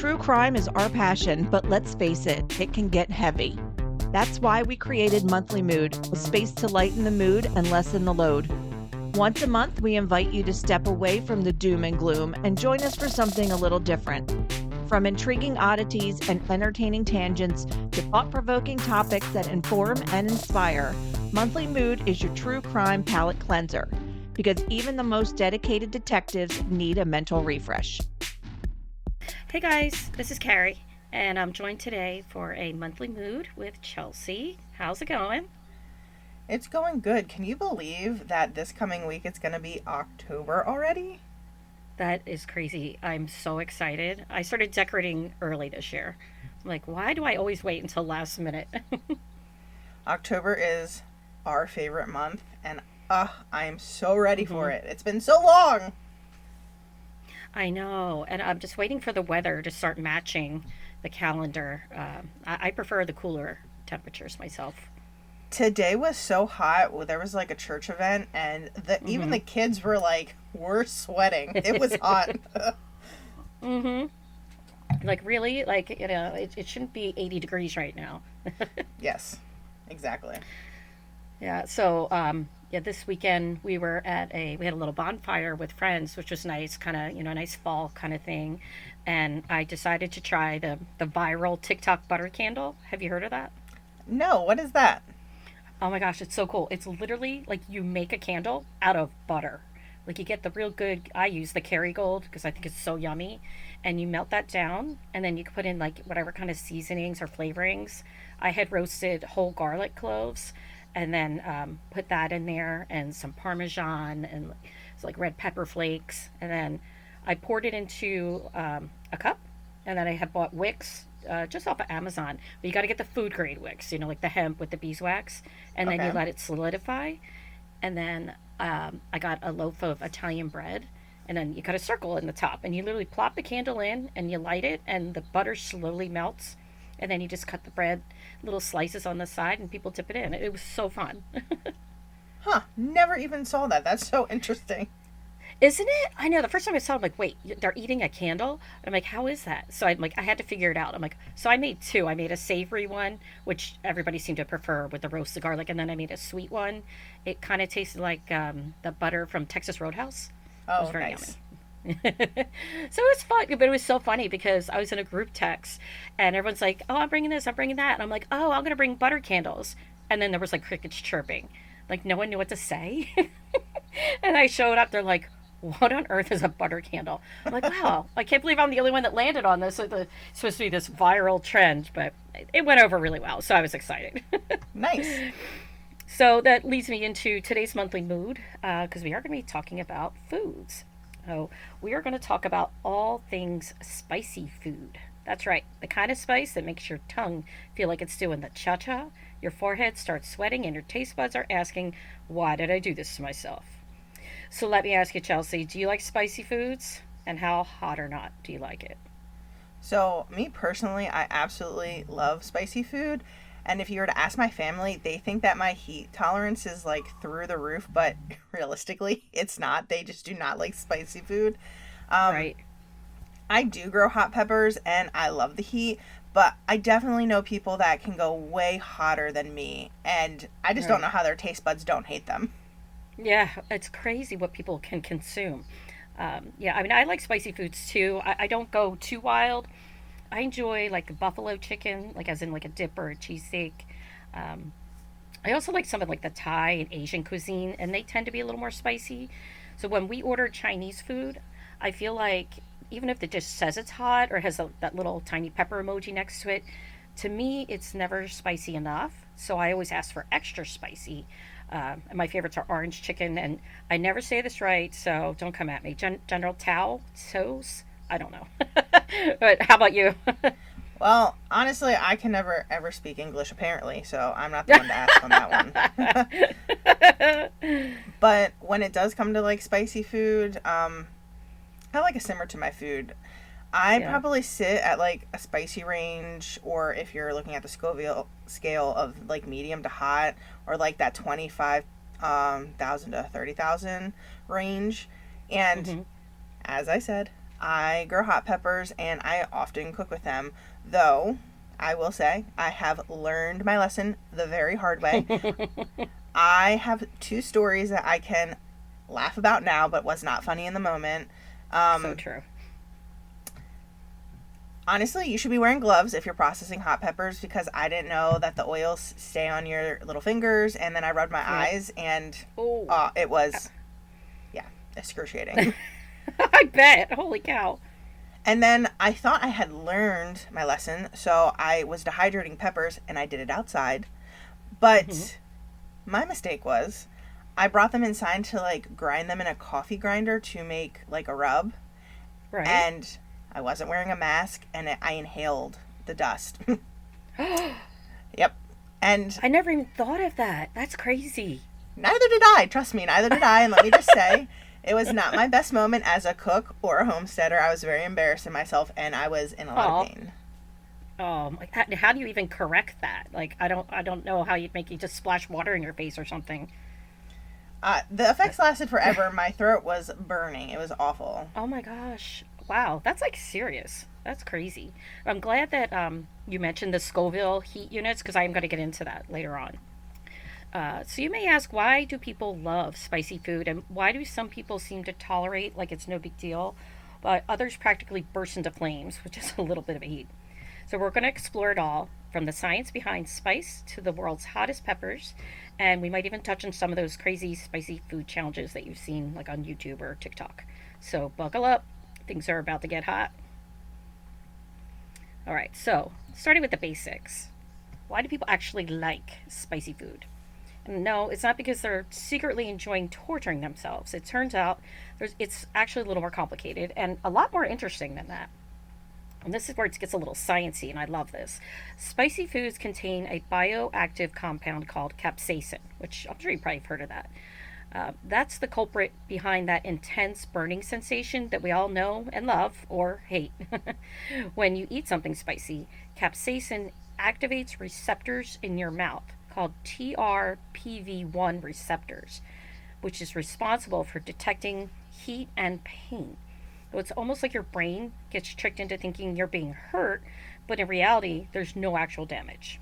True crime is our passion, but let's face it, it can get heavy. That's why we created Monthly Mood, a space to lighten the mood and lessen the load. Once a month, we invite you to step away from the doom and gloom and join us for something a little different. From intriguing oddities and entertaining tangents to thought-provoking topics that inform and inspire, Monthly Mood is your true crime palate cleanser, because even the most dedicated detectives need a mental refresh. Hey guys, this is Carrie, and I'm joined today for a monthly mood with Chelsea. How's it going? It's going good. Can you believe that this coming week it's going to be October already? That is crazy. I'm so excited. I started decorating early this year. I'm like, why do I always wait until last minute? October is our favorite month, and I am so ready for it. It's been so long. I know, and I'm just waiting for the weather to start matching the calendar. I prefer the cooler temperatures myself. Today was so hot. There was like a church event, and even the kids were like, we're sweating. It was hot. Like, really? Like, it shouldn't be 80 degrees right now. Yes, exactly. Yeah, so this weekend we had a little bonfire with friends, which was nice, kind of, nice fall kind of thing. And I decided to try the viral TikTok butter candle. Have you heard of that? No, what is that? Oh my gosh, it's so cool. It's literally like you make a candle out of butter. Like you get the real good, I use the Kerrygold because I think it's so yummy. And you melt that down and then you can put in like whatever kind of seasonings or flavorings. I had roasted whole garlic cloves and then put that in there and some Parmesan and it's like red pepper flakes. And then I poured it into a cup and then I had bought wicks just off of Amazon. But you got to get the food grade wicks, like the hemp with the beeswax. And then you let it solidify. And then I got a loaf of Italian bread. And then you cut a circle in the top. And you literally plop the candle in and you light it. And the butter slowly melts. And then you just cut the bread, little slices on the side, and people dip it in. It was so fun. Huh. Never even saw that. That's so interesting. Isn't it? I know. The first time I saw it, I'm like, wait, they're eating a candle? I'm like, how is that? So I'm like, I had to figure it out. I'm like, so I made two. I made a savory one, which everybody seemed to prefer with the roasted garlic. And then I made a sweet one. It kind of tasted like the butter from Texas Roadhouse. It was Oh, very nice. yummy. So it was fun, but it was so funny because I was in a group text and everyone's like, oh, I'm bringing this, I'm bringing that. And I'm like, oh, I'm going to bring butter candles. And then there was like crickets chirping. Like no one knew what to say. And I showed up. They're like, what on earth is a butter candle? I'm like, wow, I can't believe I'm the only one that landed on this. It's supposed to be this viral trend, but it went over really well. So I was excited. Nice. So that leads me into today's monthly mood because we are going to be talking about foods. So we are going to talk about all things spicy food. That's right, the kind of spice that makes your tongue feel like it's doing the cha-cha, your forehead starts sweating, and your taste buds are asking, why did I do this to myself? So let me ask you, Chelsea, do you like spicy foods? And how hot or not do you like it? So, me personally, I absolutely love spicy food. And if you were to ask my family, they think that my heat tolerance is like through the roof, but realistically, it's not. They just do not like spicy food. Right. I do grow hot peppers and I love the heat, but I definitely know people that can go way hotter than me. And I just don't know how their taste buds don't hate them. Yeah, it's crazy what people can consume. Yeah, I mean, I like spicy foods too. I don't go too wild. I enjoy like buffalo chicken, like as in like a dip or a cheesesteak. I also like some of like the Thai and Asian cuisine, and they tend to be a little more spicy. So when we order Chinese food, I feel like even if the dish says it's hot or has that little tiny pepper emoji next to it, to me it's never spicy enough. So I always ask for extra spicy. And my favorites are orange chicken, and I never say this right, so don't come at me. General Tao, Toes? I don't know. But how about you? Well, honestly, I can never ever speak English apparently, so I'm not the one to ask on that one. But when it does come to like spicy food, I like a simmer to my food. I Yeah. probably sit at like a spicy range, or if you're looking at the Scoville scale of like medium to hot, or like that 25,000 to 30,000 range. And as I said, I grow hot peppers and I often cook with them, though I will say I have learned my lesson the very hard way. I have two stories that I can laugh about now, but was not funny in the moment. So true. Honestly, you should be wearing gloves if you're processing hot peppers, because I didn't know that the oils stay on your little fingers, and then I rubbed my eyes and it was, yeah, excruciating. I bet. Holy cow. And then I thought I had learned my lesson, so I was dehydrating peppers and I did it outside. But my mistake was I brought them inside to like grind them in a coffee grinder to make like a rub. Right. And I wasn't wearing a mask and I inhaled the dust. Yep. And I never even thought of that. That's crazy. neither did I. Trust me, neither did I. And let me just say, it was not my best moment as a cook or a homesteader. I was very embarrassed in myself and I was in a lot of pain. How do you even correct that? Like, I don't know how you'd make you just splash water in your face or something. The effects lasted forever. My throat was burning. It was awful. Oh my gosh. Wow. That's like serious. That's crazy. I'm glad that you mentioned the Scoville heat units, because I am going to get into that later on. So you may ask, why do people love spicy food, and why do some people seem to tolerate like it's no big deal, but others practically burst into flames, which is a little bit of a heat. So we're going to explore it all, from the science behind spice to the world's hottest peppers, and we might even touch on some of those crazy spicy food challenges that you've seen like on YouTube or TikTok. So buckle up, things are about to get hot. All right, so starting with the basics. Why do people actually like spicy food? And no, it's not because they're secretly enjoying torturing themselves. It turns out it's actually a little more complicated and a lot more interesting than that. And this is where it gets a little sciencey, and I love this. Spicy foods contain a bioactive compound called capsaicin, which I'm sure you probably have heard of that. That's the culprit behind that intense burning sensation that we all know and love, or hate. When you eat something spicy, capsaicin activates receptors in your mouth called TRPV1 receptors, which is responsible for detecting heat and pain. So it's almost like your brain gets tricked into thinking you're being hurt, but in reality, there's no actual damage.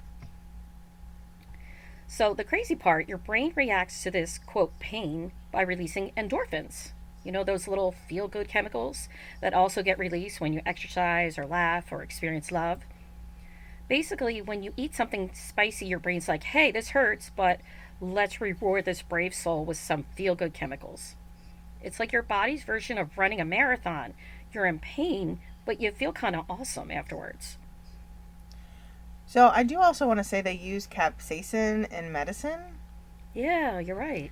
So the crazy part, your brain reacts to this, quote, pain by releasing endorphins. You know, those little feel-good chemicals that also get released when you exercise or laugh or experience love. Basically, when you eat something spicy, your brain's like, hey, this hurts, but let's reward this brave soul with some feel-good chemicals. It's like your body's version of running a marathon. You're in pain, but you feel kind of awesome afterwards. So I do also want to say they use capsaicin in medicine. Yeah, you're right.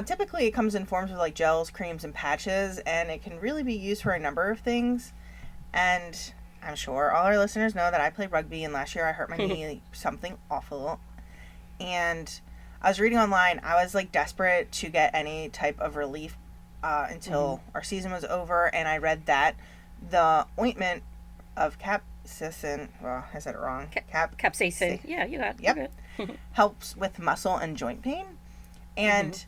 Typically, it comes in forms of like gels, creams, and patches, and it can really be used for a number of things. And I'm sure all our listeners know that I played rugby, and last year I hurt my knee, something awful. And I was reading online, I was like desperate to get any type of relief until our season was over, and I read that the ointment of capsaicin, well, I said it wrong. Capsaicin. Yeah, you got it. Yep. Helps with muscle and joint pain. And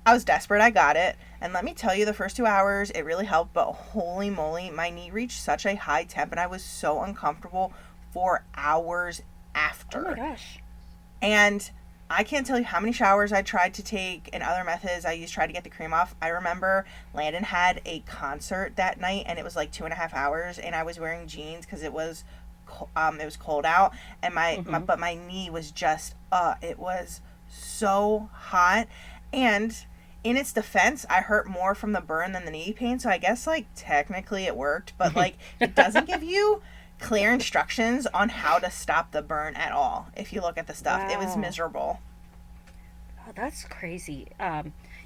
I was desperate. I got it. And let me tell you, the first 2 hours, it really helped. But holy moly, my knee reached such a high temp and I was so uncomfortable for hours after. Oh my gosh. And I can't tell you how many showers I tried to take and other methods I used to try to get the cream off. I remember Landon had a concert that night and it was like 2.5 hours and I was wearing jeans because it was cold out and but my knee was just it was so hot. And in its defense, I hurt more from the burn than the knee pain, so I guess like technically it worked, but like it doesn't give you clear instructions on how to stop the burn at all. If you look at the stuff, It was miserable. Oh, that's crazy. Yeah,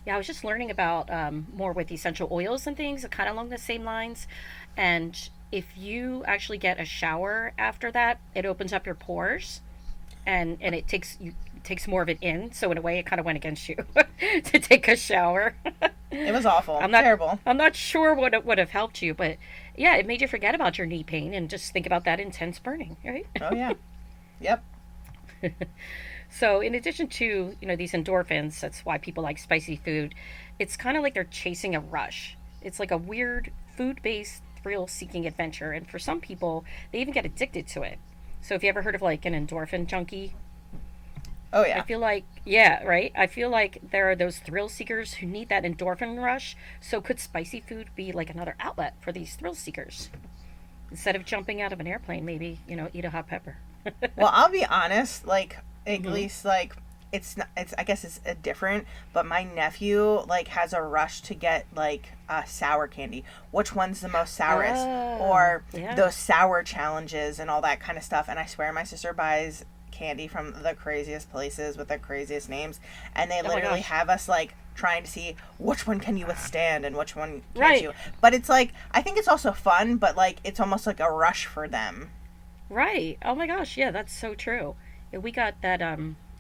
I was just learning about more with essential oils and things, kind of along the same lines. And if you actually get a shower after that, it opens up your pores, and it takes more of it in. So in a way, it kind of went against you to take a shower. It was awful. Terrible. I'm not sure what it would have helped you, but yeah, it made you forget about your knee pain and just think about that intense burning, right? Oh yeah. Yep. So in addition to, these endorphins, that's why people like spicy food. It's kind of like they're chasing a rush. It's like a weird food-based thrill-seeking adventure, and for some people, they even get addicted to it. So, if you ever heard of like an endorphin junkie, Oh I yeah. feel like, yeah, right? I feel like there are those thrill seekers who need that endorphin rush. So, could spicy food be like another outlet for these thrill seekers? Instead of jumping out of an airplane, maybe, eat a hot pepper. Well, I'll be honest, like at Mm-hmm. least like it's not, it's I guess it's different, but my nephew like has a rush to get like sour candy. Which one's the most sourest? Oh, Or yeah. those sour challenges and all that kind of stuff. And I swear my sister buys candy from the craziest places with the craziest names, and they Oh my literally gosh. have us like trying to see which one can you withstand and which one can't Right. you. But it's like I think it's also fun, but like it's almost like a rush for them. Right. Oh my gosh. Yeah, that's so true. Yeah, we got that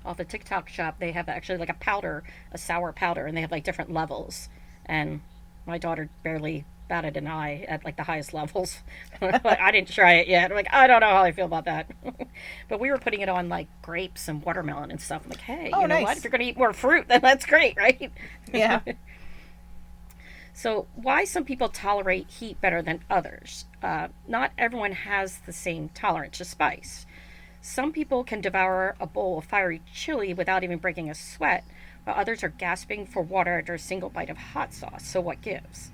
off a TikTok shop. They have actually like a powder, a sour powder, and they have like different levels. And my daughter barely batted an eye at like the highest levels. Like, I didn't try it yet. I'm like, I don't know how I feel about that. But we were putting it on like grapes and watermelon and stuff. I'm like, hey, Oh, you know what? If nice. you're gonna eat more fruit, then that's great, right? Yeah. So, why some people tolerate heat better than others? Not everyone has the same tolerance to spice. Some people can devour a bowl of fiery chili without even breaking a sweat, while others are gasping for water after a single bite of hot sauce. So, what gives?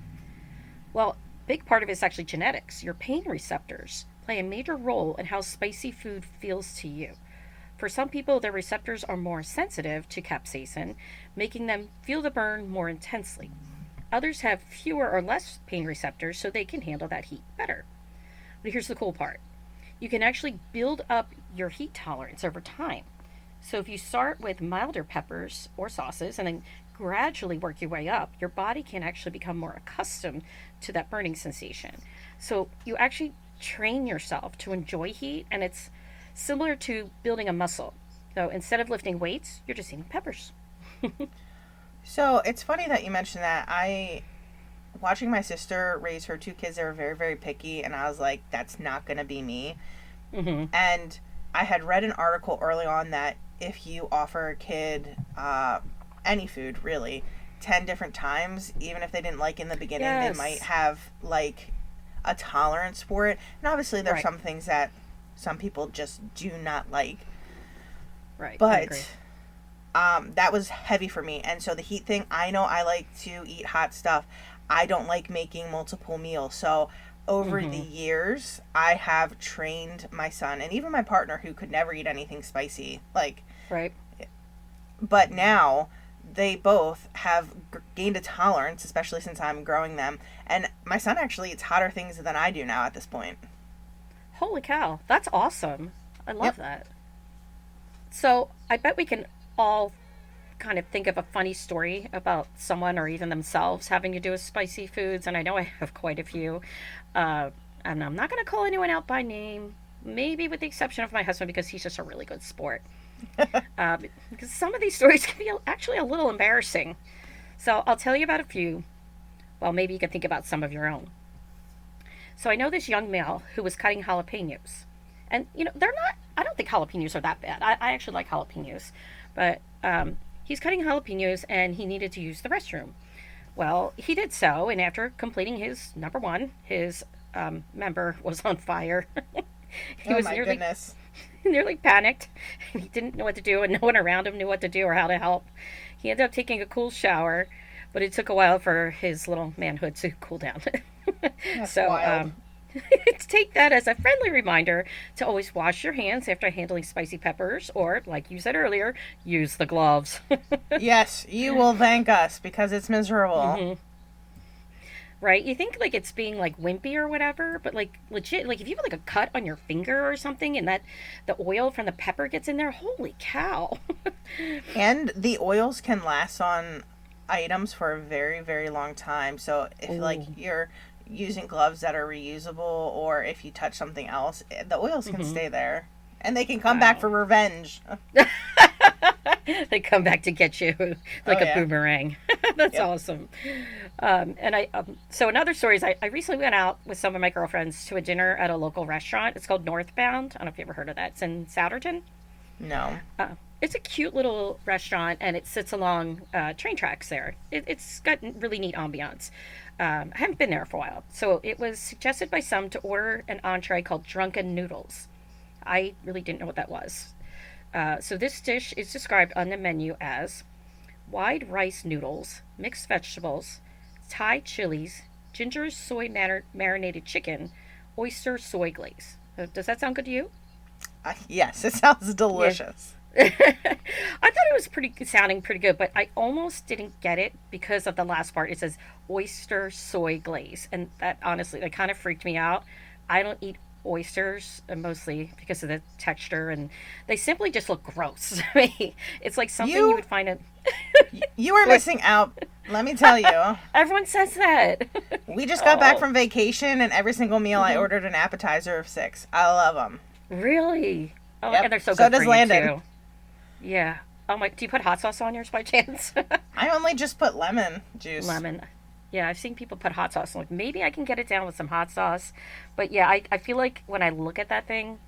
Well, a big part of it is actually genetics. Your pain receptors play a major role in how spicy food feels to you. For some people, their receptors are more sensitive to capsaicin, making them feel the burn more intensely. Others have fewer or less pain receptors, so they can handle that heat better. But here's the cool part: you can actually build up your heat tolerance over time. So if you start with milder peppers or sauces and then gradually work your way up, your body can actually become more accustomed to that burning sensation. So you actually train yourself to enjoy heat, and it's similar to building a muscle. So instead of lifting weights, you're just eating peppers. So it's funny that you mentioned that. I watching my sister raise her two kids, they were very, very picky, and I was like, that's not gonna be me. Mm-hmm. And I had read an article early on that if you offer a kid any food really 10 different times, even if they didn't like in the beginning, they might Yes. have like a tolerance for it. And obviously there's Right. some things that some people just do not like, Right. I agree. but that was heavy for me. And so the heat thing, I know I like to eat hot stuff. I don't like making multiple meals. So over the Mm-hmm. years, I have trained my son and even my partner who could never eat anything spicy. Like, Right. but now they both have gained a tolerance, especially since I'm growing them. And my son actually eats hotter things than I do now at this point. Holy cow. That's awesome. I love Yep. that. So I bet we can all kind of think of a funny story about someone or even themselves having to do with spicy foods. And I know I have quite a few. Uh, and I'm not going to call anyone out by name, maybe with the exception of my husband because he's just a really good sport. Uh, because some of these stories can be actually a little embarrassing. So I'll tell you about a few. Well, maybe you can think about some of your own. So I know this young male who was cutting jalapenos. And, they're not, I don't think jalapenos are that bad. I actually like jalapenos. But he's cutting jalapenos and he needed to use the restroom. Well, he did so. And after completing his number one, his member was on fire. He Oh was my nearly, goodness. nearly panicked. He didn't know what to do, and no one around him knew what to do or how to help. He ended up taking a cool shower, but it took a while for his little manhood to cool down. That's So wild. take that as a friendly reminder to always wash your hands after handling spicy peppers, or, like you said earlier, use the gloves. Yes, you will thank us because it's miserable. Hmm. Right? You think like it's being like wimpy or whatever, but like legit, like if you have like a cut on your finger or something, and that the oil from the pepper gets in there, holy cow! And the oils can last on items for a very, very long time. So if like Oh. you're using gloves that are reusable or if you touch something else, the oils can Hmm. stay there. And they can come back Wow. for revenge. They come back to get you Oh like a yeah. boomerang. That's Yep. awesome. And so another story is I recently went out with some of my girlfriends to a dinner at a local restaurant. It's called Northbound. I don't know if you ever heard of that. It's in Souderton. No. It's a cute little restaurant, and it sits along train tracks there. It's got really neat ambiance. I haven't been there for a while. So it was suggested by some to order an entree called drunken noodles. I really didn't know what that was. So this dish is described on the menu as wide rice noodles, mixed vegetables, Thai chilies, ginger soy marinated chicken, oyster soy glaze. Does that sound good to you? Yes, it sounds Yeah. delicious. I thought it was sounding pretty good, but I almost didn't get it because of the last part. It says oyster soy glaze, and that honestly, that kind of freaked me out. I don't eat oysters, mostly because of the texture, and they simply just look gross to me. It's like something you You would find in. you are missing out. Let me tell you. Everyone says that. We just got back Oh, from vacation, and every single meal I ordered an appetizer of 6. I love them. really? Oh, Yep. and they're so So good for does you Landon. too. Yeah. Oh my! Do you put hot sauce on yours by chance? I only just put lemon juice. Lemon. Yeah, I've seen people put hot sauce. I'm like, maybe I can get it down with some hot sauce. But yeah, I feel like when I look at that thing,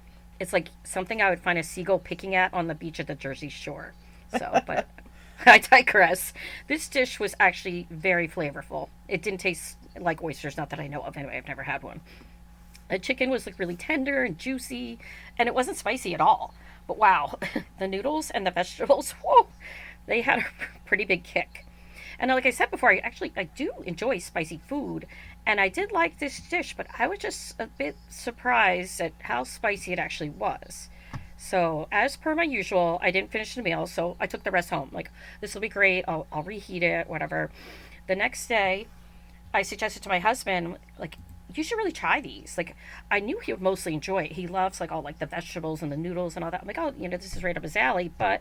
it's like something I would find a seagull picking at on the beach at the Jersey Shore. So, but I digress. This dish was actually very flavorful. It didn't taste like oysters, not that I know of anyway. I've never had one. The chicken was like really tender and juicy, and it wasn't spicy at all. But wow, the noodles and the vegetables, whoa, they had a pretty big kick. And like I said before, I do enjoy spicy food, and I did like this dish, but I was just a bit surprised at how spicy it actually was. So, as per my usual, I didn't finish the meal, so I took the rest home. Like, this will be great. I'll reheat it, whatever. The next day, I suggested to my husband, like, you should really try these. Like, I knew he would mostly enjoy it. He loves, like, all, like, the vegetables and the noodles and all that. I'm like, oh, this is right up his alley. But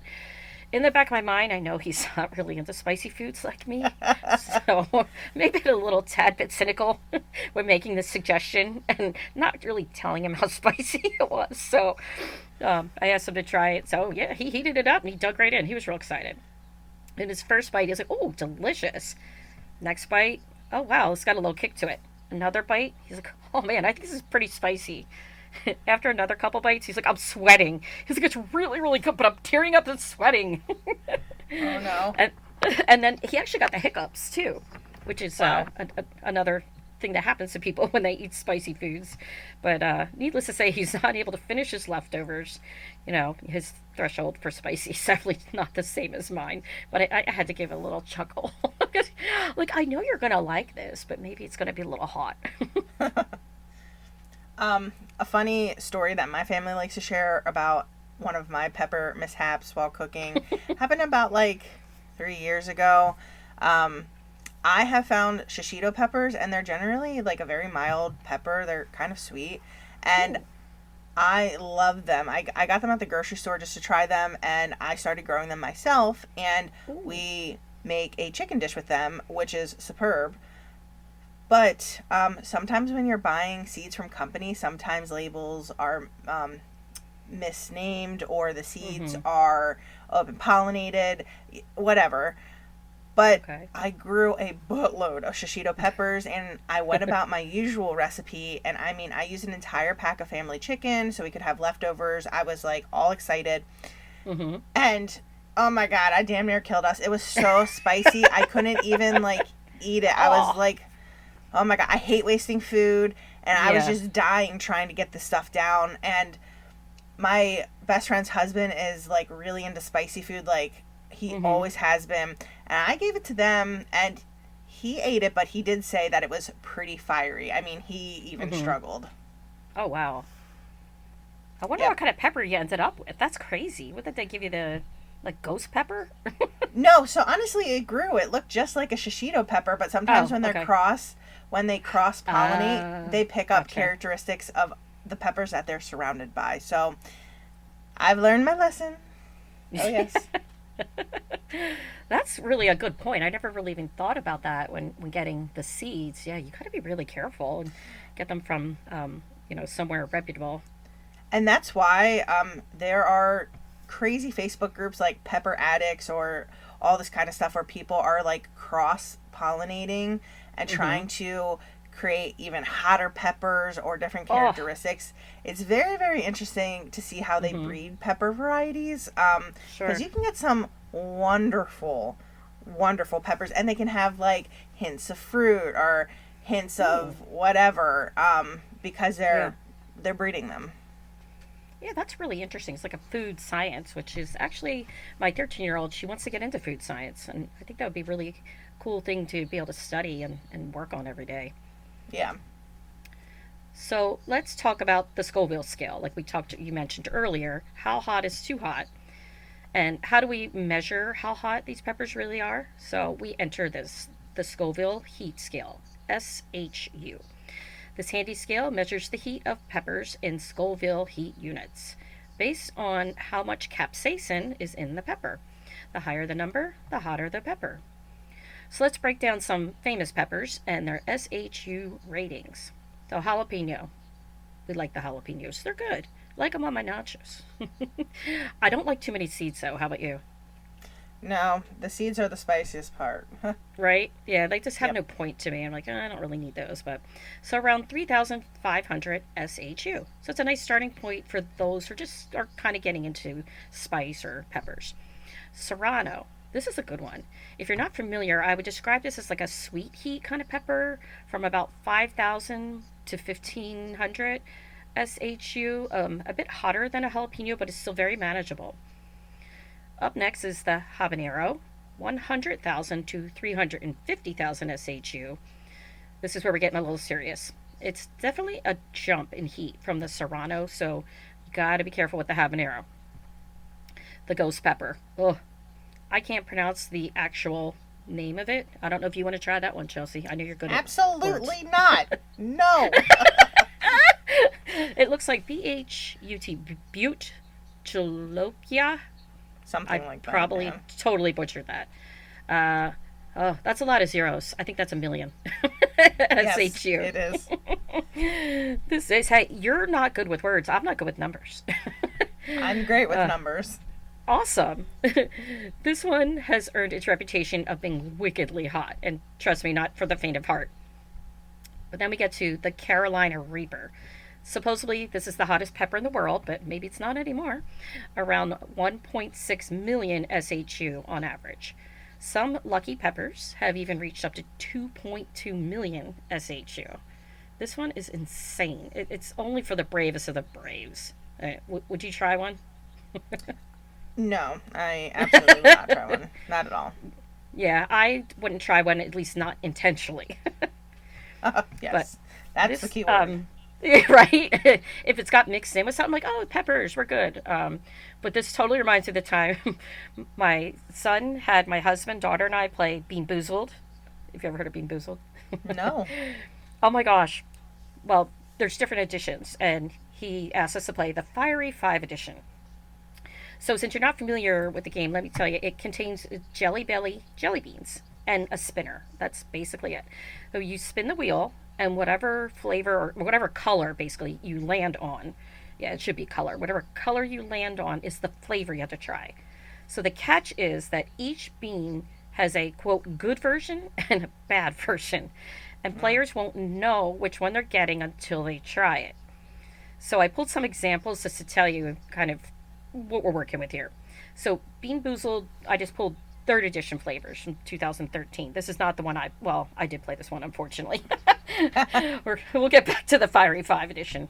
in the back of my mind, I know he's not really into spicy foods like me. So maybe a little tad bit cynical when making this suggestion and not really telling him how spicy it was. So I asked him to try it. So yeah, he heated it up and he dug right in. He was real excited. In his first bite, he was like, oh, delicious. Next bite, oh, wow, it's got a little kick to it. Another bite, he's like, oh man, I think this is pretty spicy. After another couple bites, he's like, I'm sweating. He's like, it's really, really good, but I'm tearing up and sweating. Oh no. and and then he actually got the hiccups too, which is Wow. another thing that happens to people when they eat spicy foods. But needless to say, he's not able to finish his leftovers. His threshold for spicy is definitely not the same as mine. But I had to give a little chuckle. Like, I know you're going to like this, but maybe it's going to be a little hot. A funny story that my family likes to share about one of my pepper mishaps while cooking happened about like 3 years ago. I have found shishito peppers, and they're generally like a very mild pepper. They're kind of sweet, and Ooh. I love them. I got them at the grocery store just to try them, and I started growing them myself, and Ooh. we make a chicken dish with them, which is superb. But sometimes when you're buying seeds from companies, sometimes labels are misnamed, or the seeds Mm-hmm. are open pollinated, whatever. But Okay. I grew a boatload of shishito peppers, and I went about my usual recipe. And I mean, I used an entire pack of family chicken so we could have leftovers. I was like all excited. Mm-hmm. And oh my God, I damn near killed us. It was so spicy. I couldn't even like eat it. I was Oh, like, oh my God, I hate wasting food. And I was yeah. just dying trying to get this stuff down. And my best friend's husband is like really into spicy food. Like, he Mm-hmm. always has been. And I gave it to them, and he ate it, but he did say that it was pretty fiery. I mean, he even Mm-hmm. struggled. Oh, wow. I wonder Yep. what kind of pepper you ended up with. That's crazy. What did they give you, the, like, ghost pepper? No, so honestly, it grew. It looked just like a shishito pepper, but sometimes Oh, okay. when they cross pollinate, they pick up Gotcha. characteristics of the peppers that they're surrounded by. So I've learned my lesson. Oh yes. That's really a good point. I never really even thought about that when getting the seeds. Yeah, you got to be really careful and get them from, somewhere reputable. And that's why there are crazy Facebook groups like Pepper Addicts or all this kind of stuff where people are like cross pollinating and Mm-hmm. trying to create even hotter peppers or different Oh, characteristics. It's very, very interesting to see how they breed pepper varieties. Because sure. you can get some wonderful, wonderful peppers, and they can have like hints of fruit or hints Ooh, of whatever, because yeah. they're breeding them. Yeah, that's really interesting. It's like a food science, which is actually my 13-year-old. She wants to get into food science, and I think that would be really cool thing to be able to study and work on every day. Yeah. So let's talk about the Scoville scale, like you mentioned earlier. How hot is too hot? And how do we measure how hot these peppers really are? So we enter the Scoville heat scale, SHU. This handy scale measures the heat of peppers in Scoville heat units based on how much capsaicin is in the pepper. The higher the number, the hotter the pepper. So let's break down some famous peppers and their SHU ratings. So jalapeno. We like the jalapenos. They're good. I like them on my nachos. I don't like too many seeds though. How about you? No, the seeds are the spiciest part. Right? Yeah, they just have Yep. no point to me. I'm like, I don't really need those. But so around 3,500 SHU. So it's a nice starting point for those who just are kind of getting into spice or peppers. Serrano. This is a good one. If you're not familiar, I would describe this as like a sweet heat kind of pepper from about 5,000 to 1,500 SHU. A bit hotter than a jalapeno, but it's still very manageable. Up next is the habanero, 100,000 to 350,000 SHU. This is where we're getting a little serious. It's definitely a jump in heat from the serrano, so you gotta be careful with the habanero. The ghost pepper. Ugh, I can't pronounce the actual name of it. I don't know if you want to try that one, Chelsea. I know you're good at words. Absolutely not. No. It looks like BHUT, Butte, Chalokia. I Something like that, probably yeah. totally butchered that. Uh, oh, that's a lot of zeros. I think that's a million. Yes, SHU. it is. This is, hey, you're not good with words. I'm not good with numbers. I'm great with numbers. Awesome. This one has earned its reputation of being wickedly hot, and trust me, not for the faint of heart. But then we get to the Carolina Reaper. Supposedly, this is the hottest pepper in the world, but maybe it's not anymore. Around 1.6 million SHU on average. Some lucky peppers have even reached up to 2.2 million SHU. This one is insane. It's only for the bravest of the braves. Would you try one? No, I absolutely will not try one. Not at all. Yeah, I wouldn't try one, at least not intentionally. But Yes, that's the this, key word. right? If it's got mixed in with something like, oh, peppers, we're good. But this totally reminds me of the time my son had my husband, daughter, and I play Bean Boozled. If you ever heard of Bean Boozled? No. Oh my gosh. Well, there's different editions, and he asked us to play the Fiery 5 edition. So, since you're not familiar with the game, let me tell you, it contains Jelly Belly jelly beans and a spinner. That's basically it. So, you spin the wheel, and whatever flavor or whatever color basically you land on, yeah, it should be color. Whatever color you land on is the flavor you have to try. So, the catch is that each bean has a quote good version and a bad version, and players won't know which one they're getting until they try it. So, I pulled some examples just to tell you kind of what we're working with here. So Bean Boozled, I just pulled third edition flavors from 2013. This is not the one I did play this one, unfortunately. We'll get back to the Fiery 5 edition.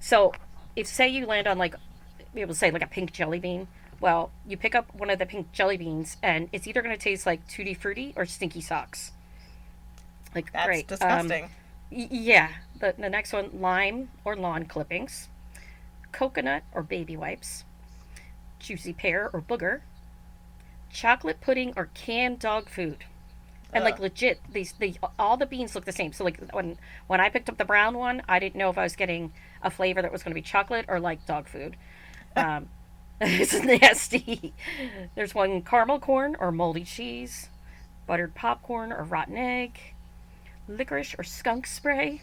So if say you land on like, we will say like a pink jelly bean, well, you pick up one of the pink jelly beans and it's either going to taste like Tutti Frutti or Stinky Socks. Like, That's great. disgusting. Yeah. The next one, lime or lawn clippings, coconut or baby wipes, juicy pear or booger, chocolate pudding or canned dog food. And like Ugh. legit, all the beans look the same. So like when I picked up the brown one, I didn't know if I was getting a flavor that was going to be chocolate or like dog food. Um, it's nasty. There's one caramel corn or moldy cheese, buttered popcorn or rotten egg, licorice or skunk spray,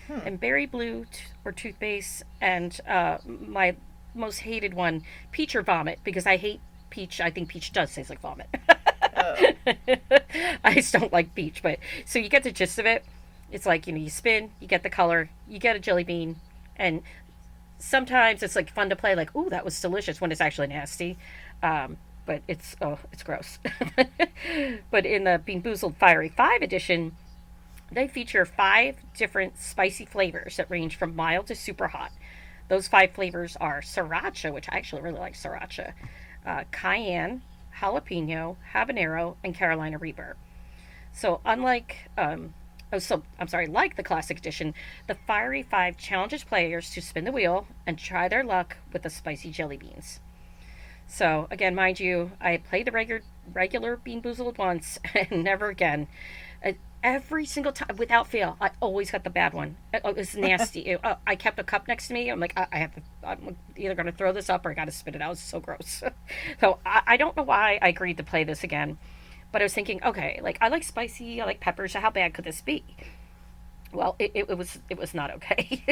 and berry blue or toothpaste, and my most hated one, peach or vomit, because I hate peach. I think peach does taste like vomit. Ugh. I just don't like peach, but so you get the gist of it. It's like, you spin, you get the color, you get a jelly bean, and sometimes it's like fun to play, like, ooh, that was delicious, when it's actually nasty. But it's gross. But in the Bean Boozled Fiery 5 edition, they feature 5 different spicy flavors that range from mild to super hot. Those 5 flavors are sriracha, which I actually really like sriracha, cayenne, jalapeno, habanero, and Carolina Reaper. So like the classic edition, the Fiery Five challenges players to spin the wheel and try their luck with the spicy jelly beans. So again, mind you, I played the regular Bean Boozled once and never again. Every single time, without fail, I always got the bad one. It was nasty. I kept a cup next to me. I'm like, I'm either going to throw this up or I got to spit it out. It's so gross. So I don't know why I agreed to play this again. But I was thinking, okay, like I like spicy, I like peppers. So how bad could this be? Well, it was not okay.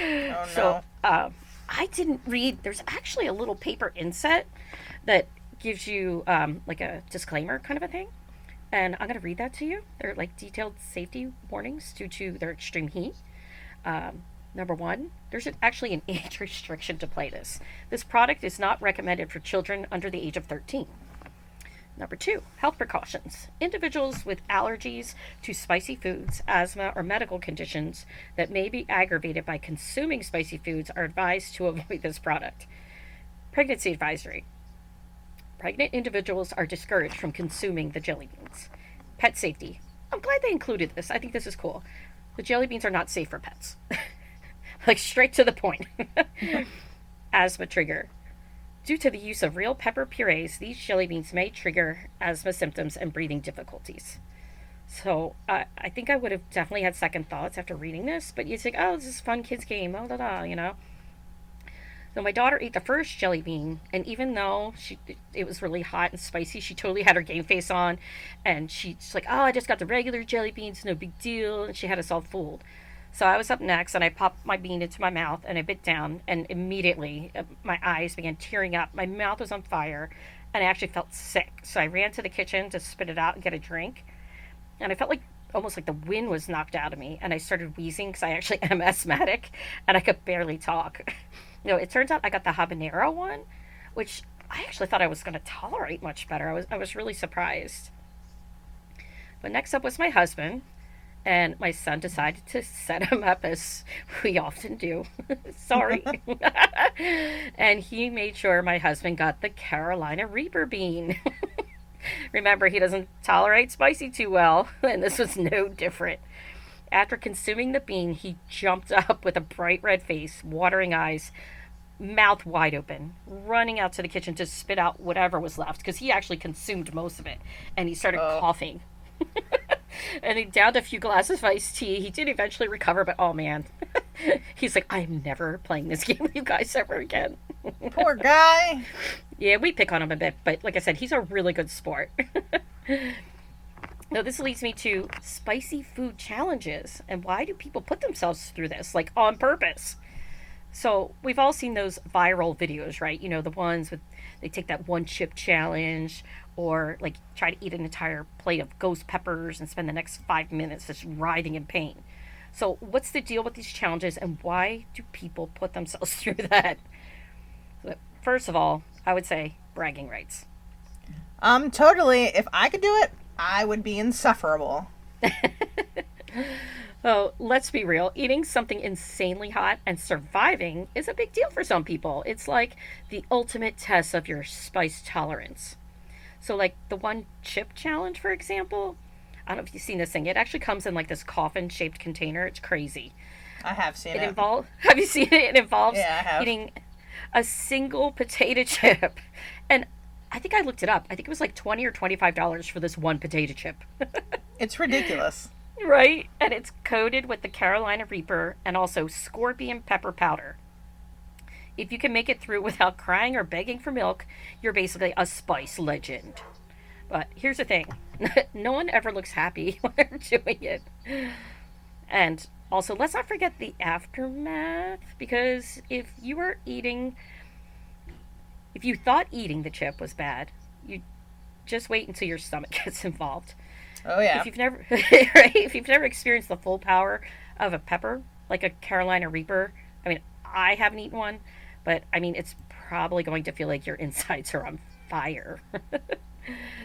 Oh So no. I didn't read. There's actually a little paper inset that gives you like a disclaimer kind of a thing. And I'm going to read that to you. They're like detailed safety warnings due to their extreme heat. Number one, there's actually an age restriction to play this. This product is not recommended for children under the age of 13. Number two, health precautions. Individuals with allergies to spicy foods, asthma, or medical conditions that may be aggravated by consuming spicy foods are advised to avoid this product. Pregnancy advisory. Pregnant individuals are discouraged from consuming the jelly beans. Pet safety. I'm glad they included this. I think this is cool. The jelly beans are not safe for pets. Like, straight to the point. Asthma trigger. Due to the use of real pepper purees, these jelly beans may trigger asthma symptoms and breathing difficulties. So I think I would have definitely had second thoughts after reading this, but you think, oh, this is a fun kids game, oh, da. So my daughter ate the first jelly bean, and even though it was really hot and spicy, she totally had her game face on, and she's like, oh, I just got the regular jelly beans, no big deal, and she had us all fooled. So I was up next, and I popped my bean into my mouth, and I bit down, and immediately my eyes began tearing up. My mouth was on fire, and I actually felt sick. So I ran to the kitchen to spit it out and get a drink, and I felt like almost like the wind was knocked out of me, and I started wheezing because I actually am asthmatic, and I could barely talk. It turns out I got the habanero one, which I actually thought I was going to tolerate much better. I was really surprised. But next up was my husband, and my son decided to set him up as we often do. Sorry. And he made sure my husband got the Carolina Reaper bean. Remember, he doesn't tolerate spicy too well, and this was no different. After consuming the bean, he jumped up with a bright red face, watering eyes, mouth wide open, running out to the kitchen to spit out whatever was left, because he actually consumed most of it, and he started coughing. And he downed a few glasses of iced tea. He did eventually recover, but oh man. He's like, I'm never playing this game with you guys ever again. Poor guy. Yeah, we pick on him a bit, but like I said, he's a really good sport. Now, this leads me to spicy food challenges. And why do people put themselves through this, like on purpose? So, we've all seen those viral videos, right? The ones with, they take that one chip challenge, or like try to eat an entire plate of ghost peppers and spend the next 5 minutes just writhing in pain. So, what's the deal with these challenges, and why do people put themselves through that? First of all, I would say bragging rights. Totally. If I could do it, I would be insufferable. Oh, let's be real. Eating something insanely hot and surviving is a big deal for some people. It's like the ultimate test of your spice tolerance. So, like the one chip challenge, for example, I don't know if you've seen this thing. It actually comes in like this coffin-shaped container. It's crazy. I have seen it. Have you seen it? It involves Yeah, I have. eating a single potato chip. And I think I looked it up. I think it was like $20 or $25 for this one potato chip. It's ridiculous. Right? And it's coated with the Carolina Reaper and also scorpion pepper powder. If you can make it through without crying or begging for milk, you're basically a spice legend. But here's the thing. No one ever looks happy when they're doing it. And also, let's not forget the aftermath, because if you thought eating the chip was bad, you just wait until your stomach gets involved. Oh yeah. If you've never, right, if you've never experienced the full power of a pepper, like a Carolina Reaper, I mean, I haven't eaten one, but I mean, it's probably going to feel like your insides are on fire.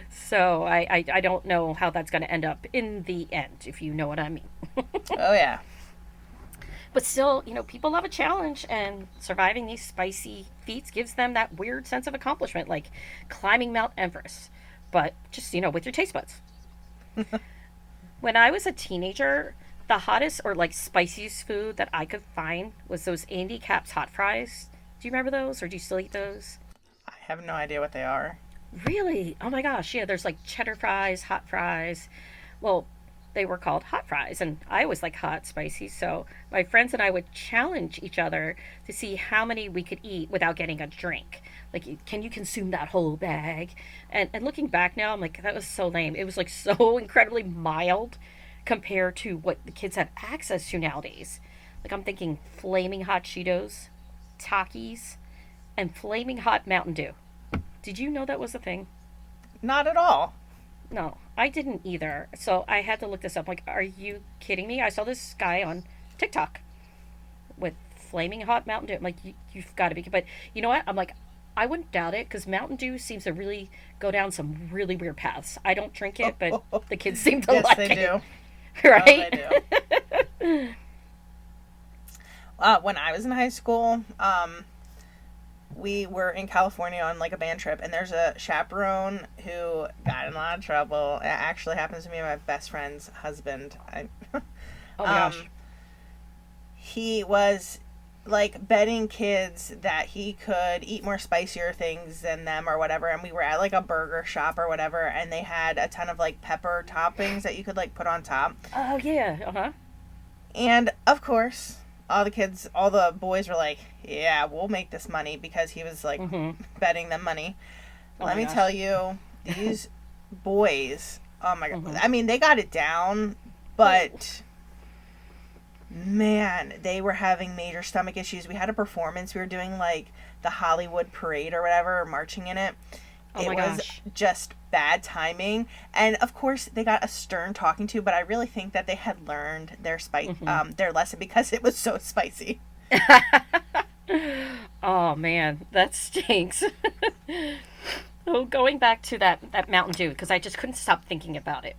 So I don't know how that's going to end up in the end, if you know what I mean. Oh yeah. But still, people love a challenge, and surviving these spicy feats gives them that weird sense of accomplishment, like climbing Mount Everest, but just, with your taste buds. When I was a teenager, the hottest or like spiciest food that I could find was those Andy Capp's hot fries. Do you remember those, or do you still eat those? I have no idea what they are. Really? Oh my gosh, yeah, there's like cheddar fries, hot fries. Well, they were called hot fries, and I always like hot, spicy, so my friends and I would challenge each other to see how many we could eat without getting a drink. Like, can you consume that whole bag? And looking back now, I'm like, that was so lame. It was like so incredibly mild compared to what the kids have access to nowadays. Like, I'm thinking flaming hot Cheetos, Takis, and flaming hot Mountain Dew. Did you know that was a thing? Not at all. No, I didn't either. So I had to look this up. Like, are you kidding me? I saw this guy on TikTok with flaming hot Mountain Dew. I'm like, you've got to be. But you know what? I'm like, I wouldn't doubt it, because Mountain Dew seems to really go down some really weird paths. I don't drink it, but the kids seem to Yes, like they it. do. Right? Oh, they do. When I was in high school, we were in California on like a band trip, and there's a chaperone who got in a lot of trouble. It actually happens to me and my best friend's husband. Oh my gosh. He was like betting kids that he could eat more spicier things than them or whatever, and we were at like a burger shop or whatever, and they had a ton of like pepper toppings that you could like put on top. Oh, yeah. Uh-huh. And of course, all the boys were like, yeah, we'll make this money, because he was like betting them money. Oh Let my me gosh. tell you, these boys, oh my God. Mhm. I mean, they got it down, but man, they were having major stomach issues. We had a performance. We were doing like the Hollywood parade or whatever, marching in it. Oh It my was gosh. just bad timing. And of course, they got a stern talking to, but I really think that they had learned their lesson, because it was so spicy. Oh man, that stinks. So going back to that Mountain Dew, because I just couldn't stop thinking about it.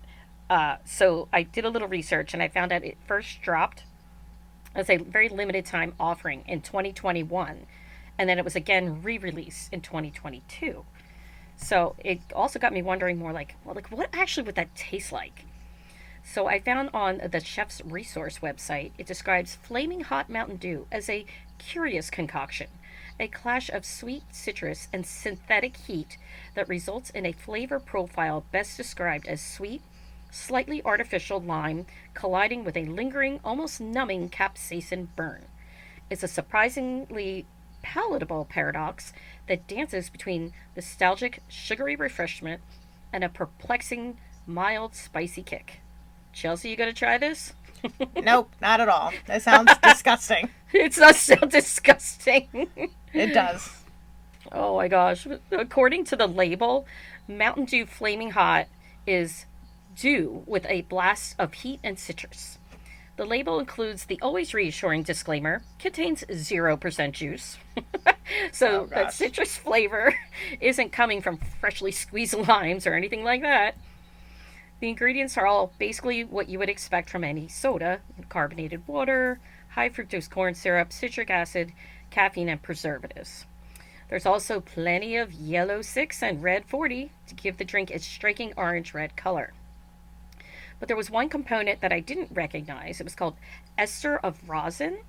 So I did a little research, and I found out it first dropped as a very limited time offering in 2021, and then it was again re-released in 2022. So it also got me wondering more, like, well, like what actually would that taste like? So I found on the Chef's Resource website, it describes flaming hot Mountain Dew as a curious concoction, a clash of sweet citrus and synthetic heat that results in a flavor profile best described as sweet, slightly artificial lime colliding with a lingering, almost numbing capsaicin burn. It's a surprisingly palatable paradox that dances between nostalgic, sugary refreshment and a perplexing, mild, spicy kick. Chelsea, you gonna try this? Nope, not at all. That sounds disgusting. It's not so disgusting. It does. Oh my gosh. According to the label, Mountain Dew Flaming Hot is dew with a blast of heat and citrus. The label includes the always reassuring disclaimer, contains 0% juice. So Oh, that gosh. citrus flavor isn't coming from freshly squeezed limes or anything like that. The ingredients are all basically what you would expect from any soda: carbonated water, high fructose corn syrup, citric acid, caffeine, and preservatives. There's also plenty of yellow 6 and red 40 to give the drink its striking orange-red color. But there was one component that I didn't recognize. It was called ester of rosin,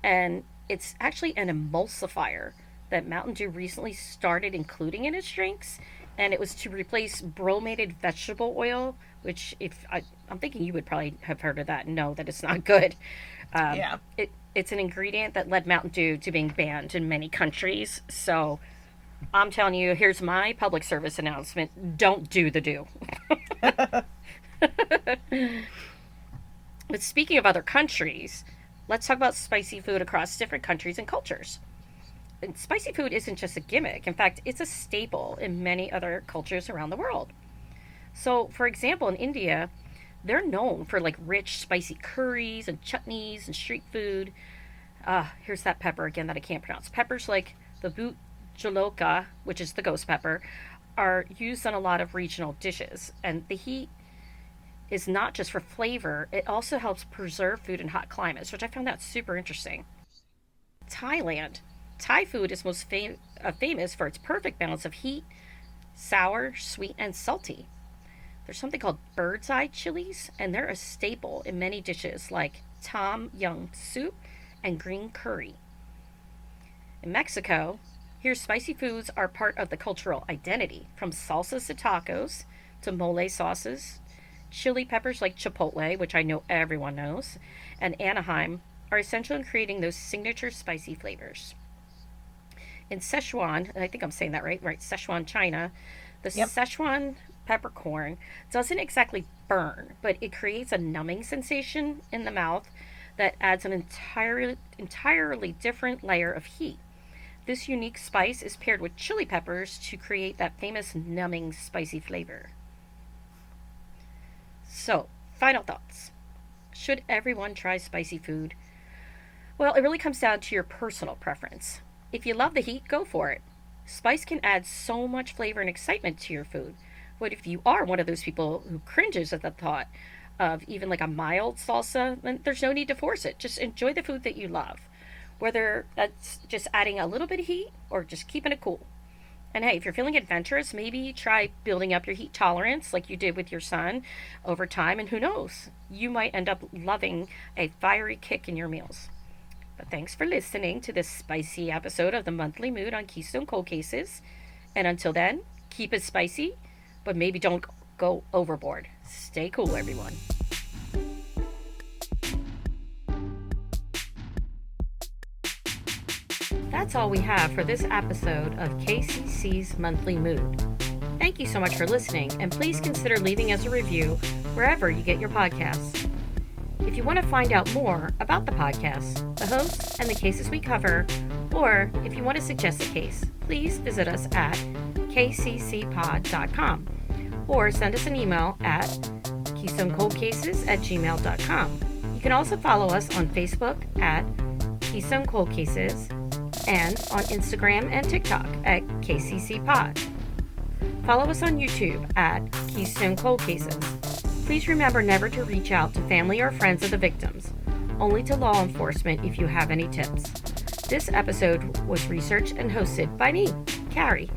and it's actually an emulsifier that Mountain Dew recently started including in its drinks, and it was to replace bromated vegetable oil, which I'm thinking you would probably have heard of that and know that it's not good. Yeah. It's an ingredient that led Mountain Dew to being banned in many countries. So I'm telling you, here's my public service announcement: don't do the Dew. But speaking of other countries, let's talk about spicy food across different countries and cultures. And spicy food isn't just a gimmick. In fact, it's a staple in many other cultures around the world. So, for example, in India, they're known for like rich, spicy curries and chutneys and street food. Here's that pepper again that I can't pronounce. Peppers like the boot jaloka, which is the ghost pepper, are used on a lot of regional dishes. And the heat is not just for flavor, it also helps preserve food in hot climates, which I found that super interesting. Thailand. Thai food is most famous for its perfect balance of heat, sour, sweet, and salty. There's something called bird's eye chilies, and they're a staple in many dishes like tom yum soup and green curry. In Mexico, here spicy foods are part of the cultural identity, from salsas to tacos to mole sauces. Chili peppers like chipotle, which I know everyone knows, and Anaheim are essential in creating those signature spicy flavors. In Szechuan, and I think I'm saying that right, Szechuan, China, the Yep. Szechuan peppercorn doesn't exactly burn, but it creates a numbing sensation in the mouth that adds an entirely different layer of heat. This unique spice is paired with chili peppers to create that famous numbing spicy flavor. So, final thoughts. Should everyone try spicy food? Well, it really comes down to your personal preference. If you love the heat, go for it. Spice can add so much flavor and excitement to your food. But if you are one of those people who cringes at the thought of even like a mild salsa, then there's no need to force it. Just enjoy the food that you love, whether that's just adding a little bit of heat or just keeping it cool. And hey, if you're feeling adventurous, maybe try building up your heat tolerance like you did with your son over time, and who knows, you might end up loving a fiery kick in your meals. But thanks for listening to this spicy episode of the Monthly Mood on Keystone Cold Cases. And until then, keep it spicy, but maybe don't go overboard. Stay cool, everyone. That's all we have for this episode of KCC's Monthly Mood. Thank you so much for listening, and please consider leaving us a review wherever you get your podcasts. If you want to find out more about the podcast, the hosts, and the cases we cover, or if you want to suggest a case, please visit us at kccpod.com or send us an email at keystonecoldcases@gmail.com. You can also follow us on Facebook at Keystone Cold Cases and on Instagram and TikTok at KCCPod. Follow us on YouTube at Keystone Cold Cases. Please remember never to reach out to family or friends of the victims, only to law enforcement if you have any tips. This episode was researched and hosted by me, Carrie.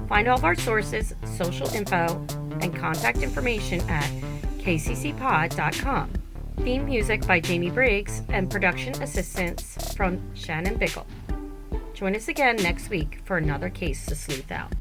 Find all of our sources, social info, and contact information at kccpod.com. Theme music by Jamie Briggs and production assistance from Shannon Bickle. Join us again next week for another case to sleuth out.